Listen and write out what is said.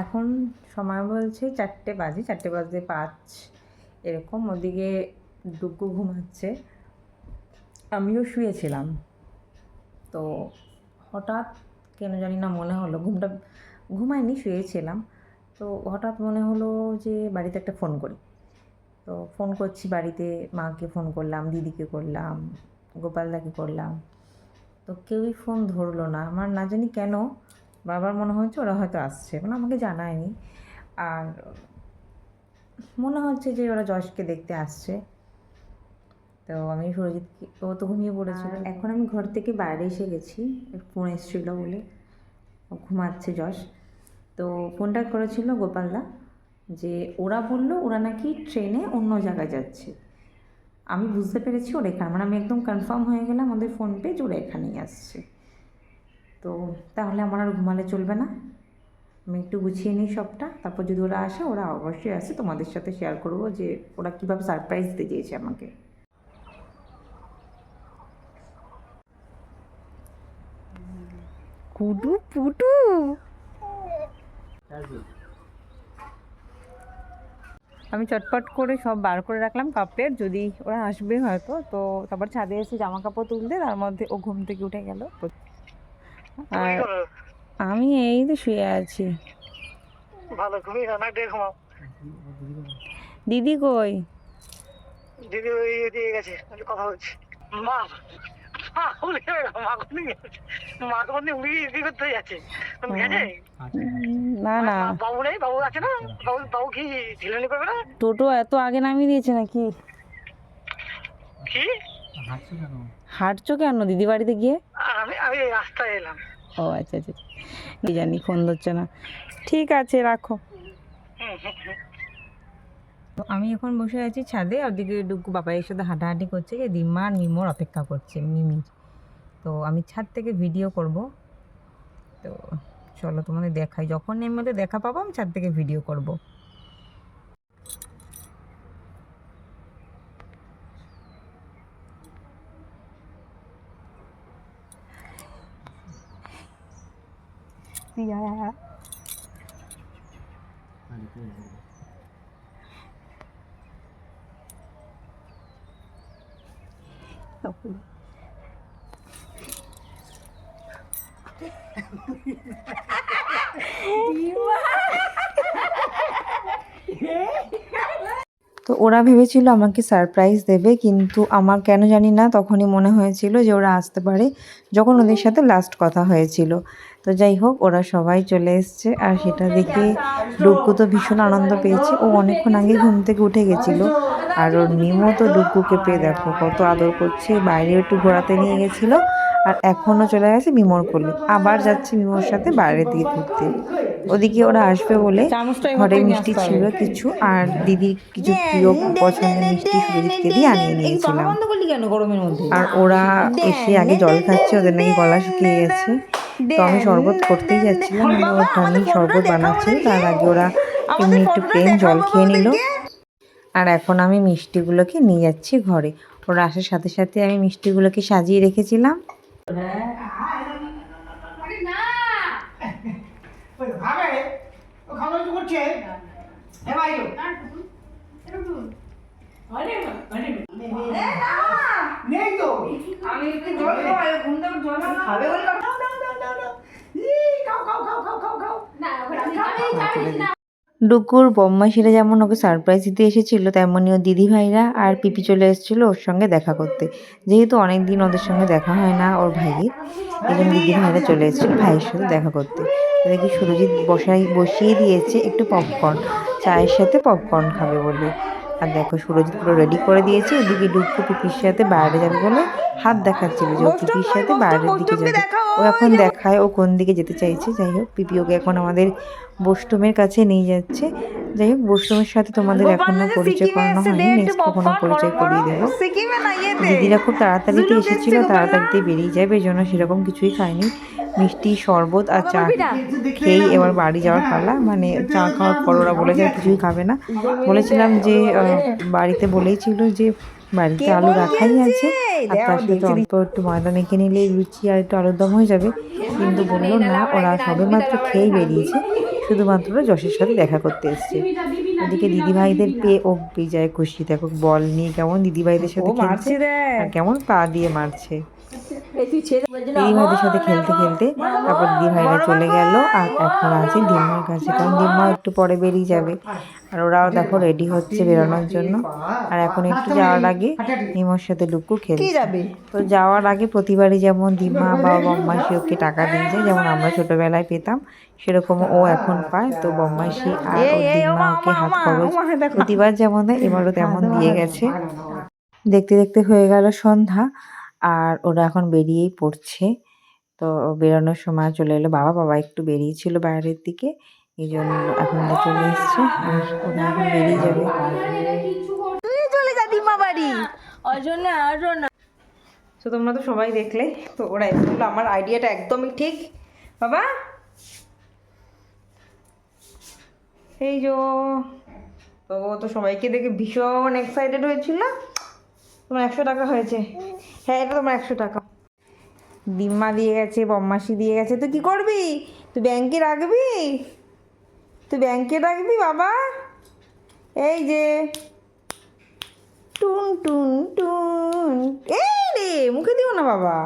এখন সময় বলছে 4টে বাজে, 4:05 এরকম। ওদিকে ডুগু ঘুমাচ্ছে, আমিও শুয়েছিলাম। তো হঠাৎ কেন জানি না মনে হলো, ঘুমাইনি, শুয়েছিলাম। তো হঠাৎ মনে হলো যে বাড়িতে একটা ফোন করি। তো ফোন করছি বাড়িতে, মাকে ফোন করলাম, দিদিকে করলাম, গোপালদাকে করলাম। তো কেউই ফোন ধরলো না। আমার না জানি কেন বারবার মনে হচ্ছে ওরা হয়তো আসছে, মানে আমাকে জানায়নি। আর মনে হচ্ছে যে ওরা যশকে দেখতে আসছে। তো আমি সুরজিৎকে, ও তো ঘুমিয়ে পড়েছিল। এখন আমি ঘর থেকে বাইরে এসে গেছি, ফোন এসেছিলো বলে। ঘুমাচ্ছে যশ। তো ফোনটা করেছিল গোপালদা, যে ওরা বললো ওরা নাকি ট্রেনে অন্য জায়গায় যাচ্ছে। আমি বুঝতে পেরেছি ওরা এখানে, মানে আমি একদম কনফার্ম হয়ে গেলাম আমাদের ফোন পেজ ওরা এখানেই আসছে। তো তাহলে আমার আর ঘুমালে চলবে না, আমি একটু গুছিয়ে নিই সবটা। তারপর যদি ওরা আসে, ওরা অবশ্যই আসে, তোমাদের সাথে শেয়ার করবো যে ওরা কীভাবে সারপ্রাইজ দিতে চেয়েছে আমাকে। কুটু পুটু আমি চটপট করে সব বার করে রাখলাম কাপড়ের, যদি ওরা আসবে হয়তো। তো তারপর ছাদে এসে জামা কাপড় তুলতে, তার মধ্যে ও ঘুম থেকে উঠে গেল। আর আমি এই তো শুয়ে আছি। ভালো ঘুমিয়ে না ডে ঘুমাও। দিদি কই? দিদি ওই দিয়ে গেছে, কথা বলছি। মা না না, বাবু নেই, বাবু আছে না? বাবু কি ঝিলানি করবে না? টোটো এত আগে নামিয়ে দিয়েছে নাকি? কি হাঁটছো কেন দিদি বাড়িতে গিয়ে? আমি আমি রাস্তায় এলাম। ও আচ্ছা আচ্ছা, কি জানি ফোন ধরছে না। ঠিক আছে, রাখো। তো আমি এখন বসে আছি ছাদে, ওদিকে ডুগু বাবাইয়ের সাথে হাঁটাহাঁটি করছে, যে দিম্মা আর মিমোর অপেক্ষা করছে, মিমির। তো আমি ছাদ থেকে ভিডিও করব। তো চলো তোমাদের দেখাই, যখন এর মধ্যে দেখা পাবো আমি ছাদ থেকে ভিডিও করব। তো ওরা ভেবেছিল আমাকে সারপ্রাইজ দেবে, কিন্তু আমার কেন জানি না তখনই মনে হয়েছিল যে ওরা আসতে পারে, যখন ওদের সাথে লাস্ট কথা হয়েছিল। তো যাই হোক, ওরা সবাই চলে এসছে। আর সেটা দেখে ডুগ্গু তো ভীষণ আনন্দ পেয়েছে। ও অনেকক্ষণ আগে ঘুম থেকে উঠে গেছিলো। আর ওর মিমও তো ডুগ্গুকে পেয়ে দেখো কত আদর করছে, বাইরে একটু ঘোরাতে নিয়ে গেছিলো। আর এখনও চলে গেছে মিমোর কোলে, আবার যাচ্ছে মিমোর সাথে বাইরের দিকে ঘুরতে। ওদিকে ওরা আসবে বলে ঘরে মিষ্টি ছিল কিছু, আর দিদির কিছু প্রিয় পছন্দের মিষ্টি সুরজিৎকে দিয়ে আনিয়ে নিয়েছিলাম। আর ওরা এসে আগে জল খাচ্ছে, ওদের নাকি গলা শুকিয়ে গেছে। তো আমি শরবত করতেই যাচ্ছিলাম, ওখানেই শরবত বানাচ্ছিল। তার আগে ওরা এমনি একটু প্লেন জল খেয়ে নিল। আর এখন আমি মিষ্টিগুলোকে নিয়ে যাচ্ছি ঘরে। ওরা আসার সাথে সাথে আমি মিষ্টিগুলোকে সাজিয়ে রেখেছিলাম। ডুকুর বম্মাসিরা যেমন ওকে সারপ্রাইজ দিতে এসেছিলো, তেমনই ওর দিদিভাইরা আর পিপি চলে এসেছিলো ওর সঙ্গে দেখা করতে। যেহেতু অনেক দিন ওদের সঙ্গে দেখা হয় না ওর ভাইয়ের, এই জন্য দিদিভাইরা চলে এসেছিলো ভাইয়ের সাথে দেখা করতে। দেখি সুরজিৎ বসিয়ে দিয়েছে একটু পপকর্ন, চায়ের সাথে পপকর্ন খাবে বলে। আর দেখো সুরজিৎ পুরো রেডি করে দিয়েছে। ওদিকে ডুকু পিপির সাথে বাইরে যাবে বলে হাত দেখাচ্ছিল যে ও পিপির সাথে বাইরের দিকে যাবে। ও এখন দেখায় ও কোন দিকে যেতে চাইছে। যাই হোক, পিপি ওকে এখন আমাদের বষ্টমের কাছে নিয়ে যাচ্ছে। যাই হোক, বষ্টমের সাথে তোমাদের এখনো পরিচয় করানো হয়নি, নেক্সট কখনো পরিচয় করিয়ে দেবো। দিদিরা খুব তাড়াতাড়িতে এসেছিলো, তাড়াতাড়িতে বেরিয়ে যাবে, এই জন্য সেরকম কিছুই খায়নি। মিষ্টি, শরবত আর চা খেয়েই এবার বাড়ি যাওয়ার পালা। মানে চা খাওয়ার পর ওরা বলেছে আর কিছুই খাবে না। বলেছিলাম যে বাড়িতে বলেইছিল যে বাড়িতে আলু রাখাই আছে, আর তার সাথে অল্প একটু ময়দা মেখে নিলে লুচি আর একটু আলুর দম হয়ে যাবে। কিন্তু বললো না, ওরা সবে মাত্র খেয়েই বেরিয়েছে, শুধুমাত্র যশের সাথে দেখা করতে এসছে। ওদিকে দিদিভাইদের পেয়ে ও বিজয় খুশি, দেখো বল নিয়ে কেমন দিদিভাইদের সাথে খেলছে আর কেমন পা দিয়ে মারছে। দিদিভাইদের সাথে খেলতে খেলতে তারপর দিদিভাইরা চলে গেল আর এখন আছে দিম্মার কাছে, কারণ দিম্মা একটু পরে বেরিয়ে যাবে আর ওরাও দেখো রেডি হচ্ছে বেরোনোর জন্য। আর এখন একটু যাওয়ার আগে নিমোর সাথে ডুকু খেলছে। তো যাওয়ার আগে প্রতিবারই যেমন দিম্মা বা বম্মাসি ওকে টাকা দিয়ে যায়, যেমন আমরা ছোটবেলায় পেতাম সেরকম ও এখন পায়। তো বম্মাসি আর ওর দিম্মা ওকে হাত খরচ প্রতিবার যেমন দেয় এবারও তেমন দিয়ে গেছে। দেখতে দেখতে হয়ে গেল সন্ধ্যা আর ওরা এখন বেরিয়েই পড়ছে। তো বেরোনোর সময় চলে এলো বাবা একটু বেরিয়েছিল বাইরের দিকে, এই জন্য এখন চলে এসছে আর ওরা এখন বেরিয়ে যাবে। চলে যা দিম্মা বাড়ি, তো তোমরা তো সবাই দেখলে। তো ওরা এসেছিল, আমার আইডিয়াটা একদমই ঠিক বাবা। এই যে তো ও তো সবাইকে দেখে ভীষণ এক্সাইটেড হয়েছিল। তোমার 100 টাকা হয়েছে। হ্যাঁ, এটা তোমার 100 টাকা। দিম্মা দিয়ে গেছে, বম্মাসি দিয়ে গেছে। তুই কি করবি? তুই ব্যাংকে রাখবি? তুই ব্যাংকে রাখবি বাবা? এই যে টুন টুন টুন, এই রে মুখে দিও না বাবা।